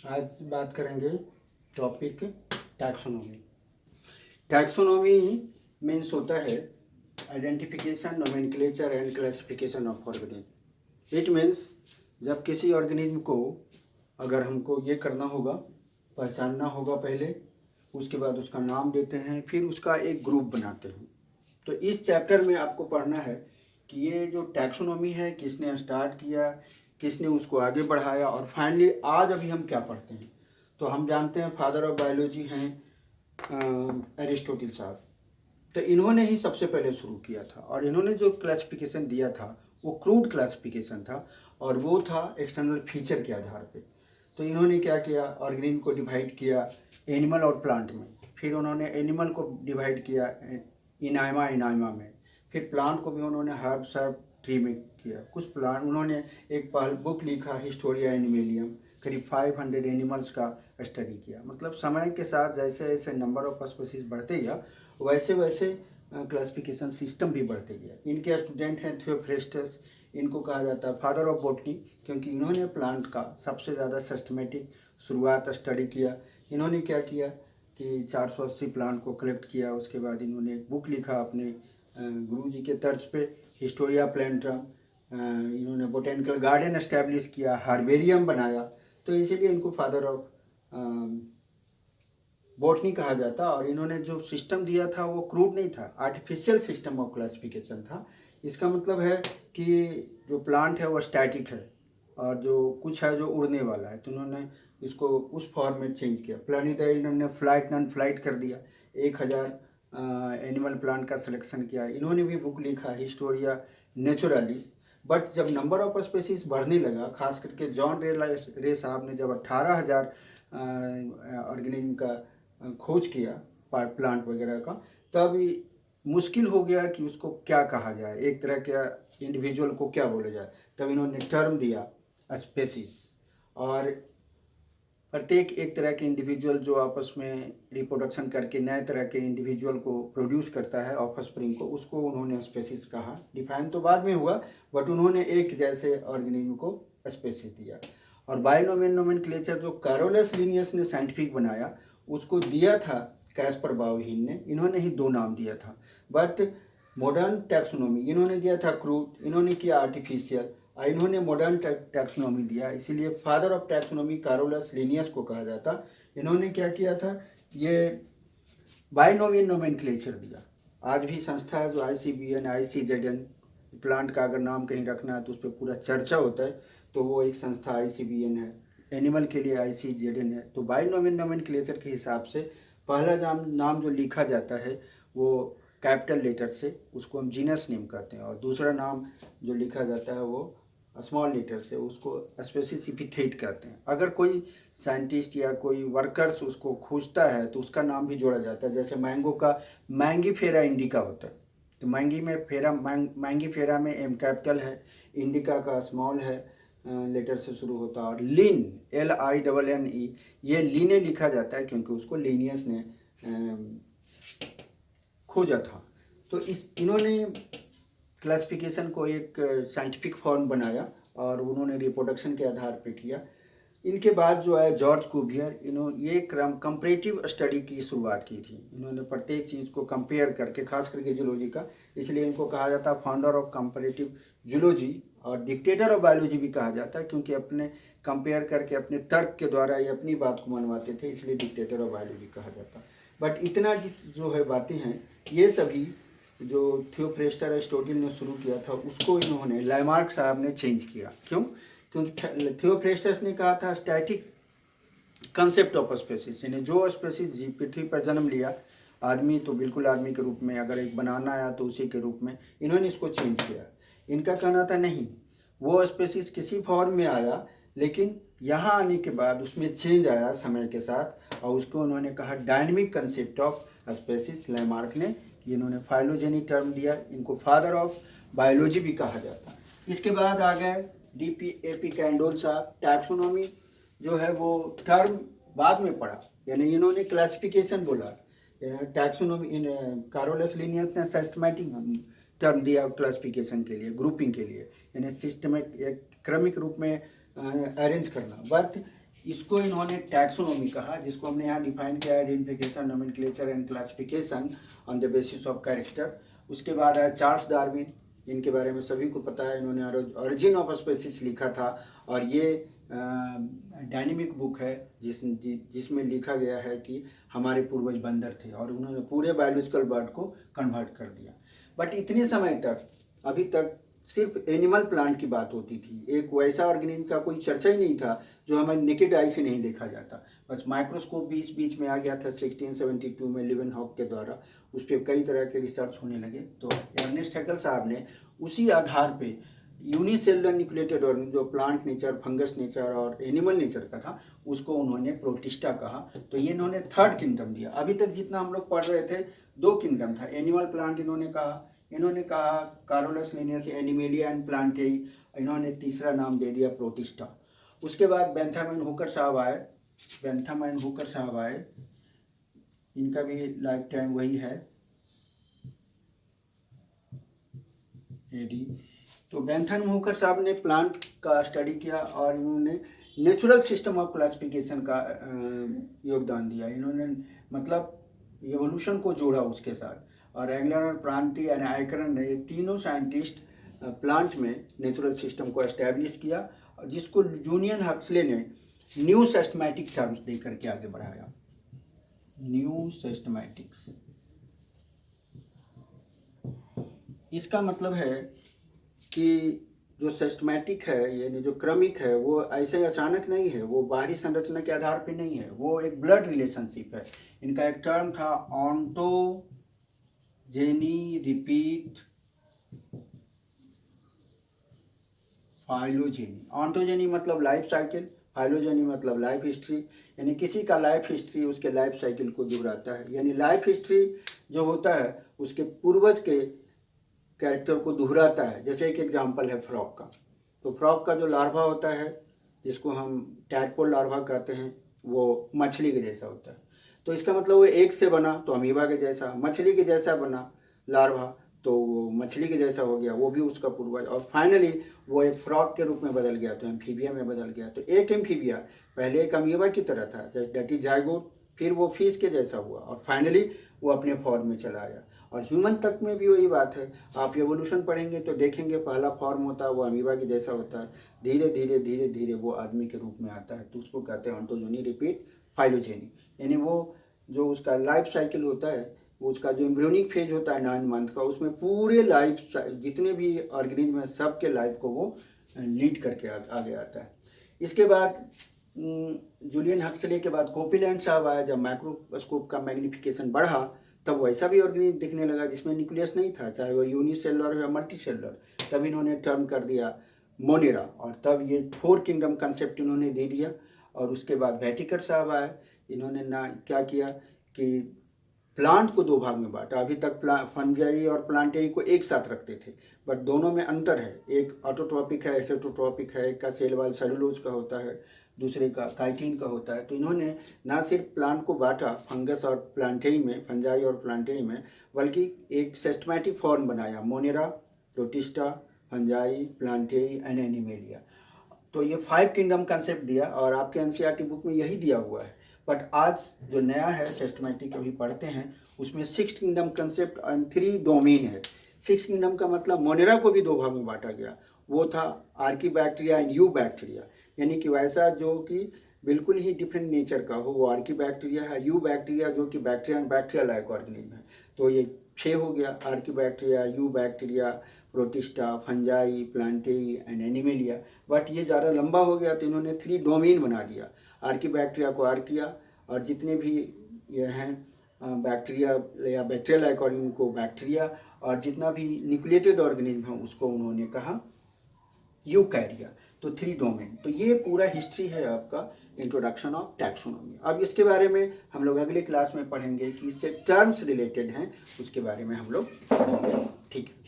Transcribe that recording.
आज बात करेंगे टॉपिक टैक्सोनॉमी। टैक्सोनॉमी मीन्स होता है identification, nomenclature and classification of organism. It means जब किसी ऑर्गेनिज्म को अगर हमको ये करना होगा, पहचानना होगा पहले, उसके बाद उसका नाम देते हैं, फिर उसका एक ग्रुप बनाते हैं। तो इस चैप्टर में आपको पढ़ना है कि ये जो टैक्सोनॉमी है किसने स्टार्ट किया, किसने उसको आगे बढ़ाया, और फाइनली आज अभी हम क्या पढ़ते हैं। तो हम जानते हैं फादर ऑफ बायोलॉजी हैं एरिस्टोटल साहब। तो इन्होंने ही सबसे पहले शुरू किया था, और इन्होंने जो क्लासिफिकेशन दिया था वो क्रूड क्लासिफिकेशन था, और वो था एक्सटर्नल फीचर के आधार पे। तो इन्होंने क्या किया, ऑर्गेनिज्म को डिवाइड किया एनिमल और प्लांट में। फिर उन्होंने एनिमल को डिवाइड किया इनाइमा में। फिर प्लांट को भी उन्होंने हर्ब सर्ब ट्री में किया। कुछ प्लांट उन्होंने एक पहल बुक लिखा हिस्टोरिया एनिमेलियम, करीब 500 एनिमल्स का स्टडी किया। मतलब समय के साथ जैसे जैसे नंबर ऑफ स्पीसीज बढ़ते गया वैसे वैसे क्लासिफिकेशन सिस्टम भी बढ़ते गया। इनके स्टूडेंट हैं थियोफ्रेस्टस। इनको कहा जाता है फादर ऑफ बॉटनी, क्योंकि इन्होंने प्लांट का सबसे ज़्यादा सिस्टमेटिक शुरुआत स्टडी किया। इन्होंने क्या किया कि 480 प्लांट को कलेक्ट किया। उसके बाद इन्होंने एक बुक लिखा अपने गुरु जी के तर्ज पे, हिस्टोरिया प्लांटम। इन्होंने बोटेनिकल गार्डन एस्टेब्लिश किया, हार्बेरियम बनाया। तो इसीलिए इनको फादर ऑफ बॉटनी कहा जाता। और इन्होंने जो सिस्टम दिया था वो क्रूड नहीं था, आर्टिफिशियल सिस्टम ऑफ क्लासिफिकेशन था। इसका मतलब है कि जो प्लांट है वो स्टैटिक है, और जो कुछ है जो उड़ने वाला है। तो उन्होंने इसको उस फॉर्म में चेंज किया। प्लानिटाइल ने फ्लाइट नॉन फ्लाइट कर दिया। 1000 एनिमल प्लांट का सिलेक्शन किया। इन्होंने भी बुक लिखा हिस्टोरिया नेचुरलिस। बट जब नंबर ऑफ स्पेसीज बढ़ने लगा, खास करके जॉन रे साहब ने जब 18,000 ऑर्गेनिज्म का खोज किया, प्लांट वगैरह का, तब मुश्किल हो गया कि उसको क्या कहा जाए, एक तरह के इंडिविजुअल को क्या बोला जाए। तब इन्होंने टर्म दिया स्पेसीज, और प्रत्येक एक तरह के इंडिविजुअल जो आपस में रिप्रोडक्शन करके नए तरह के इंडिविजुअल को प्रोड्यूस करता है, ऑफस्प्रिंग को, उसको उन्होंने स्पेसीज कहा। डिफाइन तो बाद में हुआ, बट उन्होंने एक जैसे ऑर्गेनिज्म को स्पेसीज दिया। और बायोनोमेन नोमेनक्लेचर जो कैरोलस लिनियस ने साइंटिफिक बनाया, उसको दिया था कैस्पर बाउहिन ने। इन्होंने ही 2 नाम दिया था। बट मॉडर्न टैक्सोनॉमी इन्होंने दिया था क्रूड, इन्होंने किया आर्टिफिशियल, और इन्होंने मॉडर्न टैक्सोनॉमी दिया। इसीलिए father of taxonomy Carolus Linnaeus को कहा जाता। इन्होंने क्या किया था, ये बायोनोमियन नोमेनक्लेचर दिया। आज भी संस्था है जो ICBN, ICZN, प्लांट का अगर नाम कहीं रखना है तो उस पर पूरा चर्चा होता है, तो वो एक संस्था ICBN है। एनिमल के लिए ICZN है। तो बायोनोमियन नोमेनक्लेचर के हिसाब से पहला नाम जो लिखा जाता है वो कैपिटल लेटर से, उसको हम जीनस नेम कहते हैं, और दूसरा नाम जो लिखा जाता है वो स्मॉल लेटर से, उसको स्पेसीज एपिथेट कहते हैं। अगर कोई साइंटिस्ट या कोई वर्कर्स उसको खोजता है तो उसका नाम भी जोड़ा जाता है। जैसे मैंगो का मैंगीफेरा इंडिका होता है, तो मैंगीफेरा में M कैपिटल है, इंडिका का स्मॉल है, लेटर से शुरू होता है। और लिन LINNE, ये लीने लिखा जाता है क्योंकि उसको लीनियस ने खोजा था। तो इन्होंने क्लासिफिकेशन को एक साइंटिफिक फॉर्म बनाया, और उन्होंने रिप्रोडक्शन के आधार पे किया। इनके बाद जो है जॉर्ज कुवियर, इन्होंने ये कंपैरेटिव स्टडी की शुरुआत की थी। इन्होंने प्रत्येक चीज़ को कंपेयर करके, खास करके जूलॉजी का, इसलिए इनको कहा जाता है फाउंडर ऑफ कंपैरेटिव जूलॉजी, और डिक्टेटर ऑफ बायोलॉजी भी कहा जाता है, क्योंकि अपने कंपेयर करके अपने तर्क के द्वारा ये अपनी बात को मनवाते थे, इसलिए डिक्टेटर ऑफ बायोलॉजी कहा जाता। बट इतना जो है बातें हैं, ये सभी जो थियोफ्रेस्टर एरिस्टोटल ने शुरू किया था उसको इन्होंने लैमार्क साहब ने चेंज किया। क्यों? क्योंकि थियोफ्रेस्टस ने कहा था स्टैटिक कंसेप्ट ऑफ स्पेसीज, यानी जो स्पेसीज पृथ्वी पर जन्म लिया, आदमी तो बिल्कुल आदमी के रूप में, अगर एक बनाना आया तो उसी के रूप में। इन्होंने इसको चेंज किया। इनका कहना था नहीं, वो स्पेसीज किसी फॉर्म में आया, लेकिन यहाँ आने के बाद उसमें चेंज आया समय के साथ, और उसको उन्होंने कहा dynamic concept of species. Lamarck ने इन्होंने फाइलोजेनी टर्म दिया। इनको फादर ऑफ बायोलॉजी भी कहा जाता। इसके बाद आ गए DP कैंडोल साहब। टैक्सोनॉमी जो है वो टर्म बाद में पड़ा, यानी इन्होंने क्लासिफिकेशन बोला। टैक्सोनॉमी इन कैरोलस लिनियस ने सिस्टमैटिक टर्म दिया क्लासिफिकेशन के लिए, ग्रुपिंग के लिए, यानी सिस्टमेटिक एक क्रमिक रूप में अरेंज करना। बट इसको इन्होंने टैक्सोनॉमी कहा, जिसको हमने यहाँ डिफाइन किया है identification, nomenclature and classification on the basis of character. उसके बाद है चार्ल्स डार्विन, इनके बारे में सभी को पता है, इन्होंने ओरिजिन ऑफ स्पीसीज लिखा था और ये डायनेमिक बुक है जिसमें लिखा गया है कि हमारे पूर्वज बंदर थे और उन्होंने पूरे बायोलॉजिकल वर्ड को कन्वर्ट कर दिया। बट इतने समय तक अभी तक सिर्फ एनिमल प्लांट की बात होती थी, एक वैसा ऑर्गेनिज्म का कोई चर्चा ही नहीं था जो हमारे नेकेड आई से नहीं देखा जाता। बस माइक्रोस्कोप भी इस बीच में आ गया था 1672 में लिवेनहॉक के द्वारा, उस पर कई तरह के रिसर्च होने लगे। तो अर्नेस्ट हैकेल साहब ने उसी आधार पे यूनिसेलुलर न्यूक्लिएटेड ऑर्गेनिज्म जो प्लांट नेचर, फंगस नेचर और एनिमल नेचर का था, उसको उन्होंने प्रोटिस्टा कहा। तो ये इन्होंने थर्ड किंगडम दिया। अभी तक जितना हम लोग पढ़ रहे थे 2 किंगडम था, एनिमल प्लांट इन्होंने कहा कारोलस लिनियस एनिमेलिया एंड प्लांटेई, इन्होंने तीसरा नाम दे दिया प्रोटिस्टा। उसके बाद बेंथम एंड हुकर साहब आए, इनका भी लाइफ टाइम वही है एडी। तो बेंथम हुकर साहब ने प्लांट का स्टडी किया और इन्होंने नेचुरल सिस्टम ऑफ क्लासिफिकेशन का योगदान दिया। इन्होंने मतलब एवोल्यूशन को जोड़ा उसके साथ। और एंगलर और प्रांति एंड आइकरन ने, ये तीनों साइंटिस्ट प्लांट में नेचुरल सिस्टम को एस्टैब्लिश किया, जिसको जूलियन हक्सले ने न्यू सिस्टमैटिक टर्म्स दे करके आगे बढ़ाया। न्यू सिस्टमैटिक्स, इसका मतलब है कि जो सिस्टमैटिक है यानी जो क्रमिक है वो ऐसे अचानक नहीं है, वो बाहरी संरचना के आधार पे नहीं है, वो एक ब्लड रिलेशनशिप है। इनका एक टर्म था ऑन्टोजेनी रिपीट फाइलोजेनी। ऑन्टोजेनी मतलब लाइफ साइकिल, फाइलोजेनी मतलब लाइफ हिस्ट्री, यानी किसी का लाइफ हिस्ट्री उसके लाइफ साइकिल को दोहराता है। यानी लाइफ हिस्ट्री जो होता है उसके पूर्वज के कैरेक्टर को दोहराता है। जैसे एक एग्जांपल है फ्रॉग का। तो फ्रॉग का जो लार्वा होता है, जिसको हम टैडपोल लार्वा कहते हैं, वो मछली के जैसा होता है। तो इसका मतलब वो एग से बना तो अमीबा के जैसा, मछली के जैसा बना लार्वा तो वो मछली के जैसा हो गया, वो भी उसका पूर्वज, और फाइनली वो एक फ्रॉग के रूप में बदल गया तो एम्फीबिया में बदल गया। तो एक एम्फीबिया पहले एक अमीबा की तरह था, दैट इज जायगोट, फिर वो फिश के जैसा हुआ और फाइनली वो अपने फॉर्म में चला आया। और ह्यूमन तक में भी वही बात है। आप एवोल्यूशन पढ़ेंगे तो देखेंगे पहला फॉर्म होता है वो अमीबा की जैसा होता है, धीरे धीरे धीरे धीरे वो आदमी के रूप में आता है। तो उसको कहते हैं ऑन्टोजेनी रिपीट फाइलोजेनी। यानी वो जो उसका लाइफ साइकिल होता है, उसका जो एम्ब्रियोनिक फेज होता है 9 मंथ का, उसमें पूरे लाइफ जितने भी ऑर्गेनिज्म हैं सबके लाइफ को वो लीड करके आगे आता है। इसके बाद जूलियन हक्सले के बाद कोपीलैंड साहब आया। जब माइक्रोस्कोप का मैग्निफिकेशन बढ़ा तब वैसा भी ऑर्गेनिज्म दिखने लगा जिसमें न्यूक्लियस नहीं था, चाहे वो यूनिसेलुलर या मल्टीसेलुलर। तब इन्होंने टर्म कर दिया मोनेरा और तब ये 4 किंगडम कंसेप्ट इन्होंने दे दिया। और उसके बाद वेटिकर साहब आए, इन्होंने ना क्या किया कि प्लांट को 2 भाग में बांटा। अभी तक फंजाई और प्लांटेई को एक साथ रखते थे, बट दोनों में अंतर है। एक ऑटोट्रॉपिक है, हेटेरोट्रॉपिक है, एक का सेल वाल सेलुलोज का होता है, दूसरे का काइटिन का होता है। तो इन्होंने ना सिर्फ प्लांट को बांटा फंगस और प्लांटेई में, फंजाई और प्लांटेई में, बल्कि एक सिस्टमैटिक फॉर्म बनाया, Monera, Protista, Fungi, Plantae and Animalia. तो ये 5 किंगडम कंसेप्ट दिया और आपके एनसीईआरटी बुक में यही दिया हुआ है। बट आज जो नया है सिस्टमैटिक अभी पढ़ते हैं, उसमें 6 किंगडम कंसेप्ट एंड 3 डोमेन है। 6 किंगडम का मतलब मोनेरा को भी 2 भाग में बांटा गया, वो था आर्कीबैक्टीरिया एंड यू बैक्टीरिया, यानी कि वैसा जो कि बिल्कुल ही डिफरेंट नेचर का हो वो आर्कीबैक्टीरिया है। यू बैक्टीरिया जो कि bacteria and bacteria like organism है। तो ये 6 हो गया, archaebacteria, eubacteria, Protista, Fungi, Plantae and Animalia. But ये ज़्यादा लंबा हो गया तो इन्होंने 3 डोमेन बना दिया। आर्कीबैक्टीरिया को आर्किया और जितने भी ये हैं बैक्टीरिया या बैक्टीरिया लाइक ऑर्गेनिज्म को बैक्टीरिया, और जितना भी न्यूक्लिएटेड ऑर्गेनिज्म है उसको उन्होंने कहा यूकैरिया। तो 3 डोमेन। तो ये पूरा हिस्ट्री है आपका इंट्रोडक्शन ऑफ टैक्सोनॉमी। अब इसके बारे में हम लोग अगले क्लास में पढ़ेंगे कि इससे टर्म्स रिलेटेड हैं, उसके बारे में हम लोग पढ़ेंगे। ठीक है।